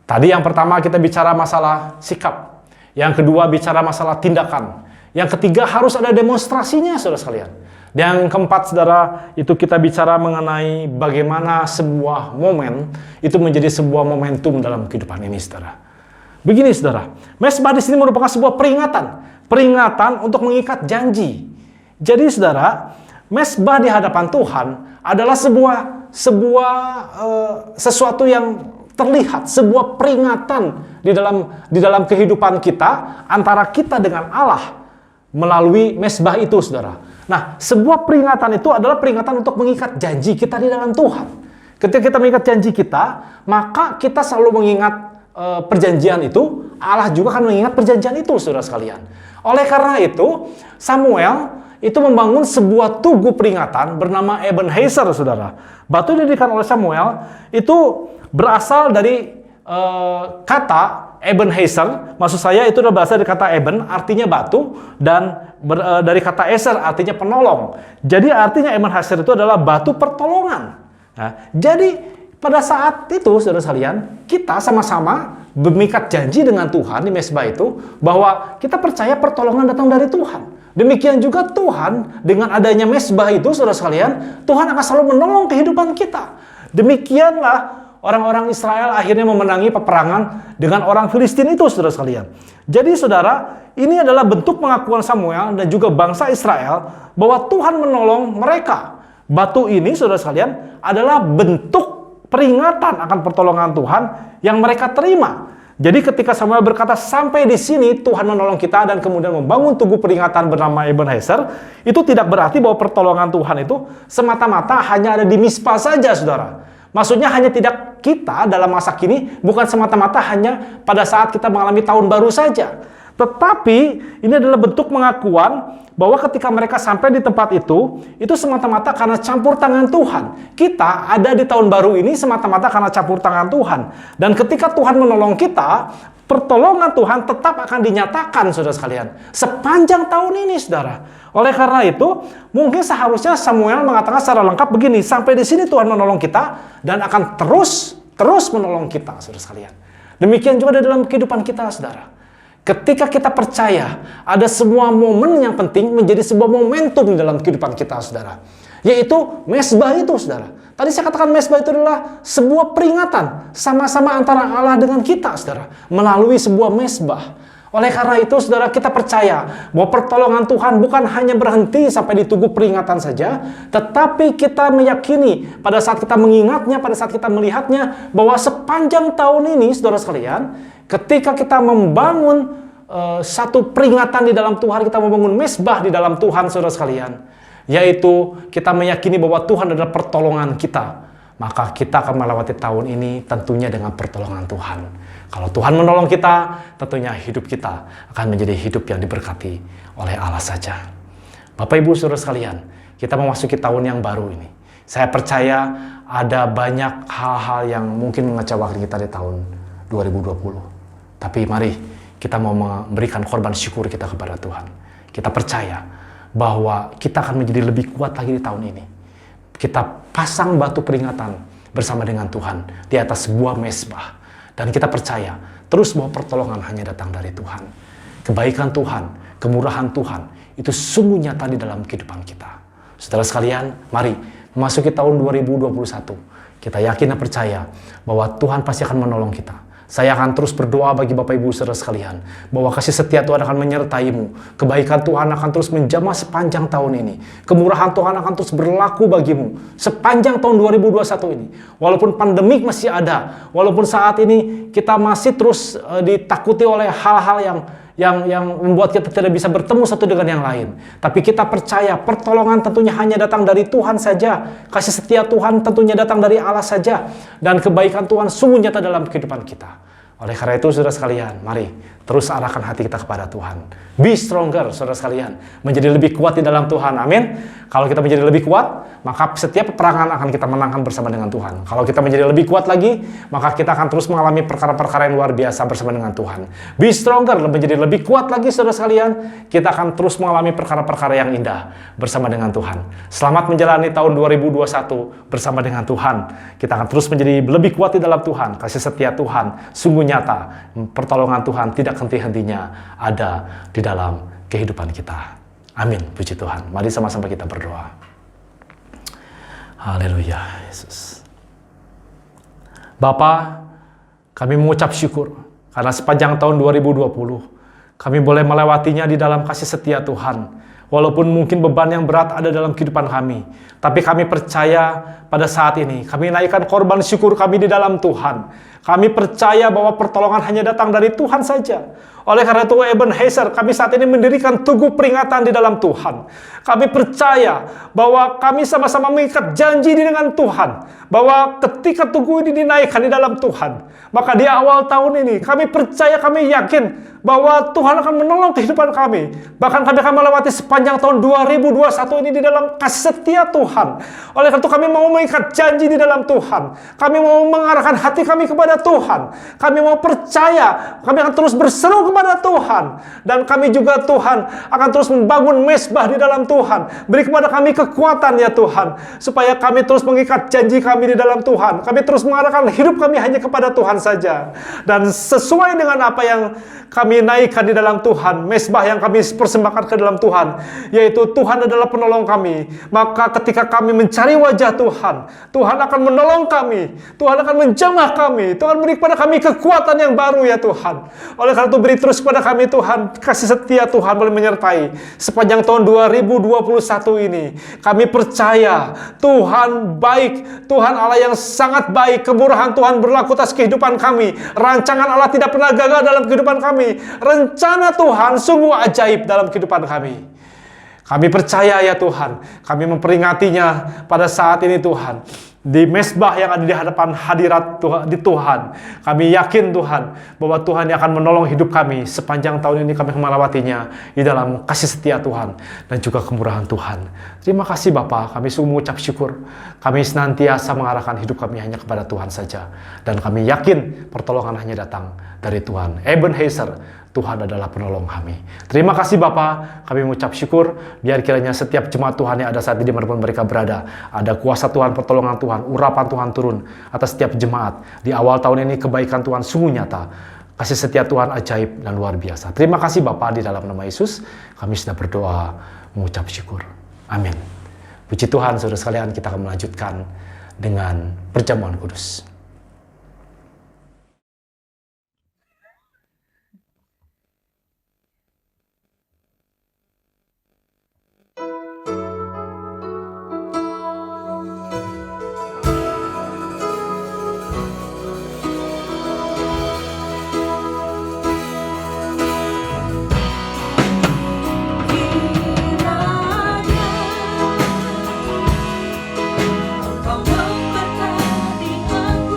Tadi yang pertama kita bicara masalah sikap, yang kedua bicara masalah tindakan, yang ketiga harus ada demonstrasinya saudara sekalian. Dan yang keempat saudara, itu kita bicara mengenai bagaimana sebuah momen itu menjadi sebuah momentum dalam kehidupan ini saudara. Begini saudara, mezbah di sini merupakan sebuah peringatan untuk mengikat janji. Jadi saudara, mezbah di hadapan Tuhan adalah sesuatu yang terlihat, sebuah peringatan di dalam kehidupan kita antara kita dengan Allah melalui mezbah itu saudara. Nah, sebuah peringatan itu adalah peringatan untuk mengikat janji kita di dalam Tuhan. Ketika kita mengikat janji kita, maka kita selalu mengingat perjanjian itu. Allah juga akan mengingat perjanjian itu saudara sekalian. Oleh karena itu, Samuel itu membangun sebuah tugu peringatan bernama Ebenezer saudara. Batu yang didirikan oleh Samuel itu berasal dari kata Ebenezer. Maksud saya itu adalah berasal dari kata Eben, artinya batu, dan dari kata Ezer artinya penolong. Jadi artinya Ebenezer itu adalah batu pertolongan. Nah, jadi pada saat itu saudara sekalian, kita sama-sama mengikat janji dengan Tuhan di mezbah itu bahwa kita percaya pertolongan datang dari Tuhan. Demikian juga Tuhan, dengan adanya mezbah itu saudara sekalian, Tuhan akan selalu menolong kehidupan kita. Demikianlah orang-orang Israel akhirnya memenangi peperangan dengan orang Filistin itu saudara sekalian. Jadi saudara, ini adalah bentuk pengakuan Samuel dan juga bangsa Israel bahwa Tuhan menolong mereka. Batu ini saudara sekalian adalah bentuk peringatan akan pertolongan Tuhan yang mereka terima. Jadi ketika Samuel berkata sampai di sini Tuhan menolong kita dan kemudian membangun tugu peringatan bernama Ebenezer, itu tidak berarti bahwa pertolongan Tuhan itu semata-mata hanya ada di Mizpah saja saudara. Maksudnya hanya tidak kita dalam masa kini, bukan semata-mata hanya pada saat kita mengalami tahun baru saja. Tetapi ini adalah bentuk pengakuan bahwa ketika mereka sampai di tempat itu semata-mata karena campur tangan Tuhan. Kita ada di tahun baru ini semata-mata karena campur tangan Tuhan. Dan ketika Tuhan menolong kita, pertolongan Tuhan tetap akan dinyatakan saudara sekalian sepanjang tahun ini saudara. Oleh karena itu, mungkin seharusnya Samuel mengatakan secara lengkap begini, sampai di sini Tuhan menolong kita dan akan terus menolong kita saudara sekalian. Demikian juga dalam kehidupan kita saudara. Ketika kita percaya ada semua momen yang penting menjadi sebuah momentum dalam kehidupan kita saudara. Yaitu mezbah itu saudara. Tadi saya katakan mezbah itu adalah sebuah peringatan sama-sama antara Allah dengan kita saudara. Melalui sebuah mezbah. Oleh karena itu saudara, kita percaya bahwa pertolongan Tuhan bukan hanya berhenti sampai di tugu peringatan saja, tetapi kita meyakini pada saat kita mengingatnya, pada saat kita melihatnya, bahwa sepanjang tahun ini saudara sekalian, ketika kita membangun satu peringatan di dalam Tuhan, kita membangun mezbah di dalam Tuhan saudara sekalian, yaitu kita meyakini bahwa Tuhan adalah pertolongan kita, maka kita akan melewati tahun ini tentunya dengan pertolongan Tuhan. Kalau Tuhan menolong kita, tentunya hidup kita akan menjadi hidup yang diberkati oleh Allah saja. Bapak Ibu Saudara sekalian, kita memasuki tahun yang baru ini. Saya percaya ada banyak hal-hal yang mungkin mengecewakan kita di tahun 2020. Tapi mari kita mau memberikan korban syukur kita kepada Tuhan. Kita percaya bahwa kita akan menjadi lebih kuat lagi di tahun ini. Kita pasang batu peringatan bersama dengan Tuhan di atas sebuah mezbah. Dan kita percaya terus bahwa pertolongan hanya datang dari Tuhan. Kebaikan Tuhan, kemurahan Tuhan, itu sungguh nyata di dalam kehidupan kita. Saudara sekalian, mari memasuki tahun 2021. Kita yakin dan percaya bahwa Tuhan pasti akan menolong kita. Saya akan terus berdoa bagi Bapak Ibu saudara sekalian, bahwa kasih setia Tuhan akan menyertaimu. Kebaikan Tuhan akan terus menjamah sepanjang tahun ini. Kemurahan Tuhan akan terus berlaku bagimu sepanjang tahun 2021 ini. Walaupun pandemik masih ada, walaupun saat ini kita masih terus ditakuti oleh hal-hal yang membuat kita tidak bisa bertemu satu dengan yang lain. Tapi kita percaya pertolongan tentunya hanya datang dari Tuhan saja. Kasih setia Tuhan tentunya datang dari Allah saja. Dan kebaikan Tuhan sungguh nyata dalam kehidupan kita. Oleh karena itu, saudara sekalian, mari terus arahkan hati kita kepada Tuhan. Be stronger, saudara sekalian. Menjadi lebih kuat di dalam Tuhan. Amin. Kalau kita menjadi lebih kuat, maka setiap peperangan akan kita menangkan bersama dengan Tuhan. Kalau kita menjadi lebih kuat lagi, maka kita akan terus mengalami perkara-perkara yang luar biasa bersama dengan Tuhan. Be stronger, menjadi lebih kuat lagi, saudara sekalian. Kita akan terus mengalami perkara-perkara yang indah bersama dengan Tuhan. Selamat menjalani tahun 2021 bersama dengan Tuhan. Kita akan terus menjadi lebih kuat di dalam Tuhan. Kasih setia Tuhan sungguh nyata. Pertolongan Tuhan tidak henti-hentinya ada di dalam kehidupan kita. Amin, puji Tuhan. Mari sama-sama kita berdoa. Haleluya, Yesus. Bapa, kami mengucap syukur karena sepanjang tahun 2020 kami boleh melewatinya di dalam kasih setia Tuhan. Walaupun mungkin beban yang berat ada dalam kehidupan kami, tapi kami percaya pada saat ini kami naikkan korban syukur kami di dalam Tuhan. Kami percaya bahwa pertolongan hanya datang dari Tuhan saja. Oleh karena itu, Ebenezer, kami saat ini mendirikan tugu peringatan di dalam Tuhan. Kami percaya bahwa kami sama-sama mengikat janji dengan Tuhan, bahwa ketika tugu ini dinaikkan di dalam Tuhan, maka di awal tahun ini kami percaya, kami yakin bahwa Tuhan akan menolong kehidupan kami. Bahkan kami akan melewati sepanjang tahun 2021 ini di dalam kasih setia Tuhan. Oleh karena itu, kami mau mengikat janji di dalam Tuhan. Kami mau mengarahkan hati kami kepada Tuhan. Kami mau percaya, kami akan terus berseru kepada Tuhan. Dan kami juga, Tuhan, akan terus membangun mesbah di dalam Tuhan. Beri kepada kami kekuatan, ya Tuhan, supaya kami terus mengikat janji kami di dalam Tuhan. Kami terus mengarahkan hidup kami hanya kepada Tuhan saja. Dan sesuai dengan apa yang kami naikkan di dalam Tuhan, mesbah yang kami persembahkan ke dalam Tuhan, yaitu Tuhan adalah penolong kami. Maka ketika kami mencari wajah Tuhan, Tuhan akan menolong kami. Tuhan akan menjamah kami. Tuhan beri kepada kami kekuatan yang baru, ya Tuhan. Oleh karena itu, beri terus kepada kami, Tuhan. Kasih setia Tuhan boleh menyertai sepanjang tahun 2021 ini. Kami percaya Tuhan baik. Tuhan Allah yang sangat baik. Kemurahan Tuhan berlaku atas kehidupan kami. Rancangan Allah tidak pernah gagal dalam kehidupan kami. Rencana Tuhan sungguh ajaib dalam kehidupan kami. Kami percaya, ya Tuhan, kami memperingatinya pada saat ini, Tuhan. Di mesbah yang ada di hadapan hadirat Tuhan, di Tuhan. Kami yakin, Tuhan, bahwa Tuhan yang akan menolong hidup kami sepanjang tahun ini. Kami melewatinya di dalam kasih setia Tuhan dan juga kemurahan Tuhan. Terima kasih Bapa, kami sungguh mengucap syukur. Kami senantiasa mengarahkan hidup kami hanya kepada Tuhan saja. Dan kami yakin pertolongan hanya datang dari Tuhan. Ebenezer, Tuhan adalah penolong kami. Terima kasih Bapa, kami mengucap syukur. Biar kiranya setiap jemaat Tuhan yang ada saat ini dimanapun mereka berada, ada kuasa Tuhan, pertolongan Tuhan, urapan Tuhan turun atas setiap jemaat. Di awal tahun ini kebaikan Tuhan sungguh nyata. Kasih setia Tuhan ajaib dan luar biasa. Terima kasih Bapa, di dalam nama Yesus kami sudah berdoa mengucap syukur. Amin. Puji Tuhan, saudara sekalian, kita akan melanjutkan dengan perjamuan kudus. Kau memberkati aku.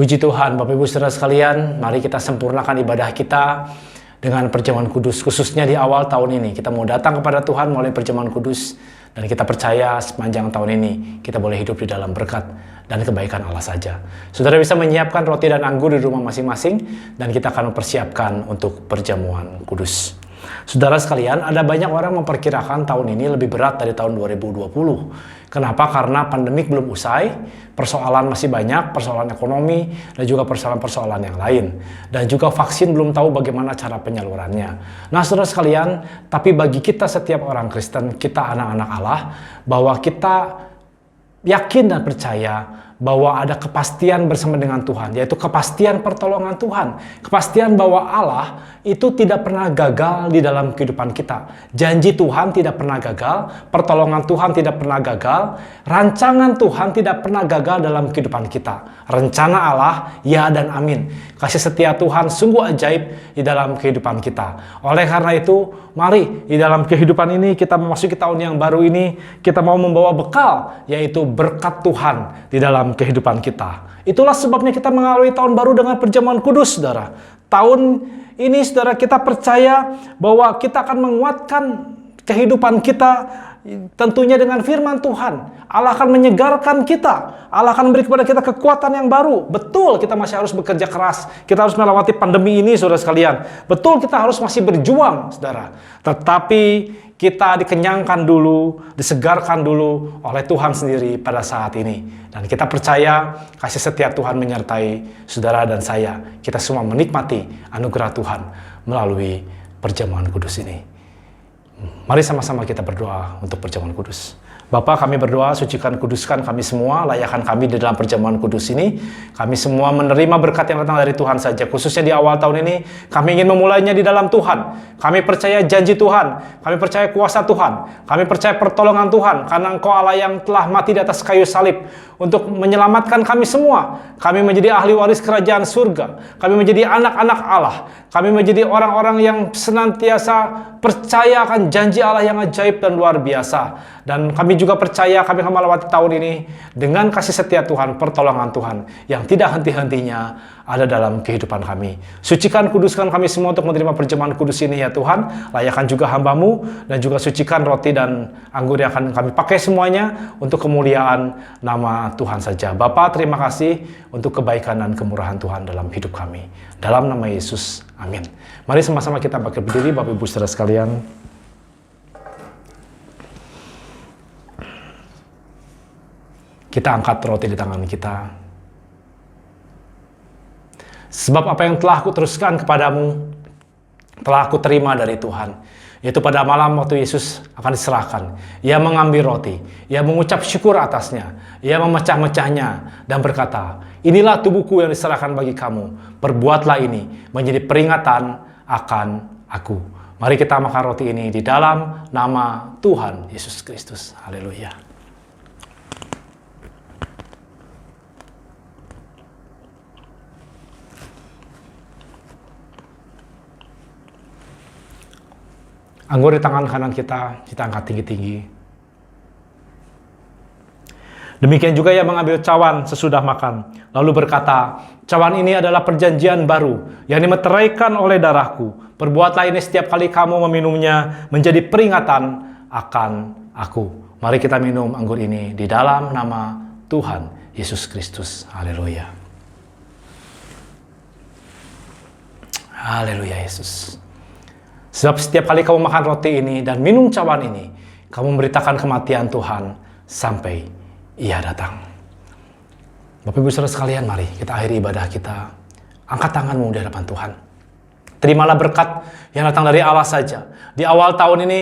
Puji Tuhan, Bapak Ibu Saudara sekalian, mari kita sempurnakan ibadah kita dengan perjamuan kudus. Khususnya di awal tahun ini, kita mau datang kepada Tuhan melalui perjamuan kudus. Dan kita percaya sepanjang tahun ini, kita boleh hidup di dalam berkat dan kebaikan Allah saja. Saudara bisa menyiapkan roti dan anggur di rumah masing-masing, dan kita akan mempersiapkan untuk perjamuan kudus. Saudara sekalian, ada banyak orang memperkirakan tahun ini lebih berat dari tahun 2020. Kenapa? Karena pandemik belum usai, persoalan masih banyak, persoalan ekonomi, dan juga persoalan-persoalan yang lain. Dan juga vaksin belum tahu bagaimana cara penyalurannya. Nah, saudara sekalian, tapi bagi kita setiap orang Kristen, kita anak-anak Allah, bahwa kita yakin dan percaya bahwa ada kepastian bersama dengan Tuhan, yaitu kepastian pertolongan Tuhan. Kepastian bahwa Allah itu tidak pernah gagal di dalam kehidupan kita. Janji Tuhan tidak pernah gagal, pertolongan Tuhan tidak pernah gagal, rancangan Tuhan tidak pernah gagal dalam kehidupan kita. Rencana Allah, ya dan amin. Kasih setia Tuhan sungguh ajaib di dalam kehidupan kita. Oleh karena itu, mari di dalam kehidupan ini kita memasuki tahun yang baru ini, kita mau membawa bekal, yaitu berkat Tuhan di dalam kehidupan kita. Itulah sebabnya kita mengawali tahun baru dengan perjamuan kudus, saudara. Tahun ini, saudara, kita percaya bahwa kita akan menguatkan kehidupan kita tentunya dengan firman Tuhan. Allah akan menyegarkan kita. Allah akan memberi kepada kita kekuatan yang baru. Betul, kita masih harus bekerja keras. Kita harus melewati pandemi ini, saudara sekalian. Betul, kita harus masih berjuang, saudara. Tetapi kita dikenyangkan dulu, disegarkan dulu oleh Tuhan sendiri pada saat ini. Dan kita percaya kasih setia Tuhan menyertai saudara dan saya. Kita semua menikmati anugerah Tuhan melalui perjamuan kudus ini. Mari sama-sama kita berdoa untuk perjamuan kudus. Bapa, kami berdoa, sucikan, kuduskan kami semua, layakkan kami di dalam perjamuan kudus ini. Kami semua menerima berkat yang datang dari Tuhan saja. Khususnya di awal tahun ini, kami ingin memulainya di dalam Tuhan. Kami percaya janji Tuhan, kami percaya kuasa Tuhan, kami percaya pertolongan Tuhan, karena Engkau Allah yang telah mati di atas kayu salib untuk menyelamatkan kami semua. Kami menjadi ahli waris kerajaan surga. Kami menjadi anak-anak Allah. Kami menjadi orang-orang yang senantiasa percaya akan janji Allah yang ajaib dan luar biasa. Dan kami juga percaya kami akan melewati tahun ini dengan kasih setia Tuhan, pertolongan Tuhan yang tidak henti-hentinya ada dalam kehidupan kami. Sucikan, kuduskan kami semua untuk menerima perjamuan kudus ini ya Tuhan. Layakkan juga hamba-Mu dan juga sucikan roti dan anggur yang akan kami pakai semuanya untuk kemuliaan nama Tuhan saja. Bapa, terima kasih untuk kebaikan dan kemurahan Tuhan dalam hidup kami. Dalam nama Yesus, amin. Mari sama-sama kita bangkit berdiri, Bapak Ibu Saudara sekalian. Kita angkat roti di tangan kita. Sebab apa yang telah aku teruskan kepadamu, telah aku terima dari Tuhan. Yaitu pada malam waktu Yesus akan diserahkan. Ia mengambil roti. Ia mengucap syukur atasnya. Ia memecah-mecahnya dan berkata, inilah tubuhku yang diserahkan bagi kamu. Perbuatlah ini menjadi peringatan akan aku. Mari kita makan roti ini di dalam nama Tuhan Yesus Kristus. Haleluya. Anggur di tangan kanan kita angkat tinggi-tinggi. Demikian juga ia mengambil cawan sesudah makan, lalu berkata, cawan ini adalah perjanjian baru yang dimeteraikan oleh darahku. Perbuatlah ini setiap kali kamu meminumnya menjadi peringatan akan aku. Mari kita minum anggur ini di dalam nama Tuhan Yesus Kristus. Haleluya. Haleluya Yesus. Sebab setiap kali kamu makan roti ini dan minum cawan ini, kamu memberitakan kematian Tuhan sampai Ia datang. Bapak Ibu Saudara sekalian, mari kita akhiri ibadah kita. Angkat tanganmu di hadapan Tuhan. Terimalah berkat yang datang dari Allah saja. Di awal tahun ini,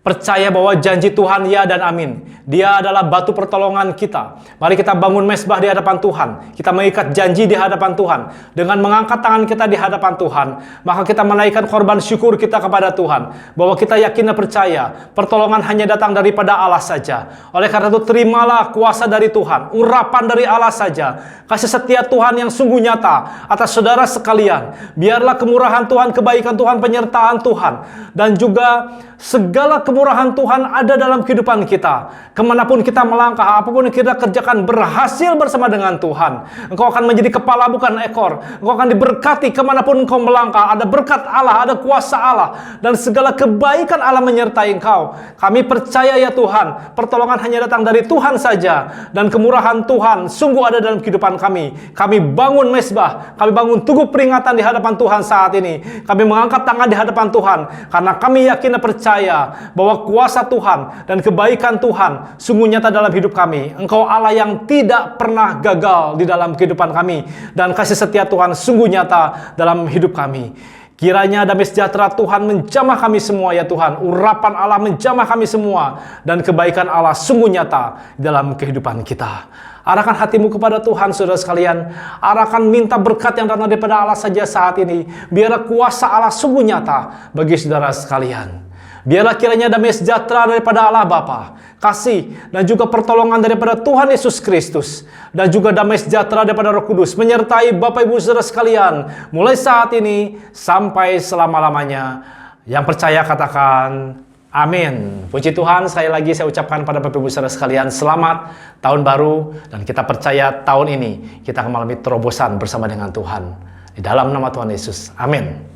percaya bahwa janji Tuhan ya dan amin. Dia adalah batu pertolongan kita. Mari kita bangun mezbah di hadapan Tuhan. Kita mengikat janji di hadapan Tuhan. Dengan mengangkat tangan kita di hadapan Tuhan, maka kita menaikkan korban syukur kita kepada Tuhan. Bahwa kita yakin dan percaya, pertolongan hanya datang daripada Allah saja. Oleh karena itu, terimalah kuasa dari Tuhan. Urapan dari Allah saja. Kasih setia Tuhan yang sungguh nyata atas saudara sekalian. Biarlah kemurahan Tuhan, kebaikan Tuhan, penyertaan Tuhan. Dan juga segala kemurahan Tuhan ada dalam kehidupan kita. Kemanapun kita melangkah, apapun yang kita kerjakan berhasil bersama dengan Tuhan. Engkau akan menjadi kepala bukan ekor. Engkau akan diberkati kemanapun engkau melangkah. Ada berkat Allah, ada kuasa Allah, dan segala kebaikan Allah menyertai engkau. Kami percaya ya Tuhan, pertolongan hanya datang dari Tuhan saja, dan kemurahan Tuhan sungguh ada dalam kehidupan kami. Kami bangun mezbah, kami bangun tugu peringatan di hadapan Tuhan saat ini. Kami mengangkat tangan di hadapan Tuhan, karena kami yakin dan percaya bahwa kuasa Tuhan dan kebaikan Tuhan sungguh nyata dalam hidup kami. Engkau Allah yang tidak pernah gagal di dalam kehidupan kami, dan kasih setia Tuhan sungguh nyata dalam hidup kami. Kiranya damai sejahtera Tuhan menjamah kami semua ya Tuhan. Urapan Allah menjamah kami semua, dan kebaikan Allah sungguh nyata dalam kehidupan kita. Arahkan hatimu kepada Tuhan, saudara sekalian. Arahkan minta berkat yang datang daripada Allah saja saat ini. Biarlah kuasa Allah sungguh nyata bagi saudara sekalian. Biarlah kiranya damai sejahtera daripada Allah Bapa, kasih dan juga pertolongan daripada Tuhan Yesus Kristus, dan juga damai sejahtera daripada Roh Kudus menyertai Bapak Ibu saudara sekalian mulai saat ini sampai selama-lamanya. Yang percaya katakan amin. Puji Tuhan, sekali lagi saya ucapkan pada Bapak Ibu saudara sekalian selamat tahun baru, dan kita percaya tahun ini kita akan mengalami terobosan bersama dengan Tuhan. Di dalam nama Tuhan Yesus. Amin.